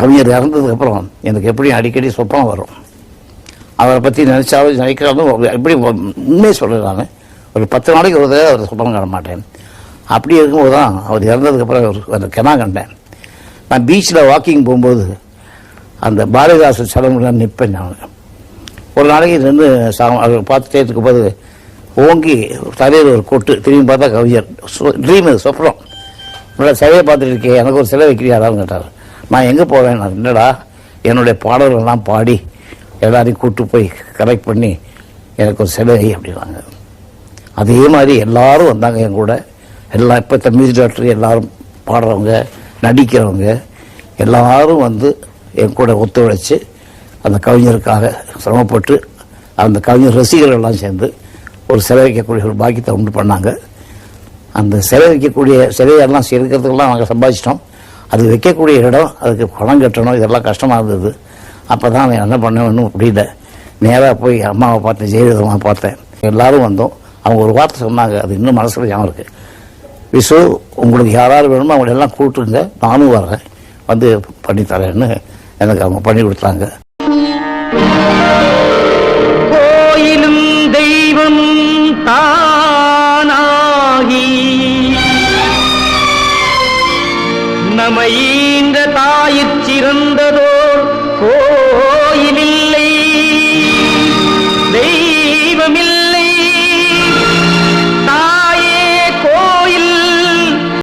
கவிஞர் இறந்ததுக்கப்புறம் எனக்கு எப்படியும் அடிக்கடி சொப்பனம் வரும். அவரை பற்றி நினைச்சாலும் நினைக்கிறாலும் எப்படி உண்மையை சொல்கிறேன். நான் ஒரு 10 நாளைக்கு ஒரு தடவை அவர் சொப்பனம் காண மாட்டேன். அப்படி இருக்கும்போது தான் அவர் இறந்ததுக்கப்புறம் ஒரு கிணா கண்டேன். நான் பீச்சில் வாக்கிங் போகும்போது அந்த பாரதிதாசன் சிலைமுறையில் நிற்பேன். நான் ஒரு நாளைக்கு நின்று அவர் பார்த்துட்டே இருக்கும்போது ஓங்கி தலையில் ஒரு கொட்டு, திரும்பி பார்த்தா கவிஞர். ட்ரீம் இது, சொப்பனம். நல்லா சிலையை பார்த்துட்டு இருக்கேன், எனக்கு ஒரு சிலை வைக்கிறியாடான்னு கேட்டார். நான் எங்கே போவேன்? நான் என்னடா என்னுடைய பாடல்கள்லாம் பாடி எல்லாரையும் கூப்பிட்டு போய் கலெக்ட் பண்ணி எனக்கு ஒரு சிலை அப்படின்னாங்க. அதே மாதிரி எல்லாரும் வந்தாங்க என் கூட. எல்லாம் இப்போ மியூசிக் டைரக்டர் எல்லாரும் பாடுறவங்க, நடிக்கிறவங்க எல்லாரும் வந்து என் கூட ஒத்துழைச்சி அந்த கவிஞருக்காக சிரமப்பட்டு அந்த கவிஞர் ரசிகர்கள்லாம் சேர்ந்து ஒரு சிலை வைக்கக்கூடிய ஒரு பாக்கியத்தை உண்டு பண்ணாங்க. அந்த சிலை வைக்கக்கூடிய சிலையெல்லாம் இருக்கிறதுக்கெல்லாம் நாங்கள் சம்பாதிச்சிட்டோம். அது வைக்கக்கூடிய இடம், அதுக்கு பணம் கட்டணும், இதெல்லாம் கஷ்டமாக இருந்தது. அப்போ தான் நான் என்ன பண்ணணும்னு முடியல. நேராக போய் அம்மாவை பார்த்தேன், ஜெயலலிதா பார்த்தேன். எல்லோரும் வந்தோம். அவங்க ஒரு வார்த்தை சொன்னாங்க, அது இன்னும் மனசில் ஞாபகம் இருக்குது. விசு, உங்களுக்கு யாராவது வேணுமோ அவங்கள எல்லாம் கூப்பிட்டுருங்க, நானும் வரேன், வந்து பண்ணித்தரேன்னு எனக்கு அவங்க பண்ணி கொடுத்தாங்க. கோயிலும் தெய்வம் தானாகி நமையீந்த தாயிற் சிறந்ததோ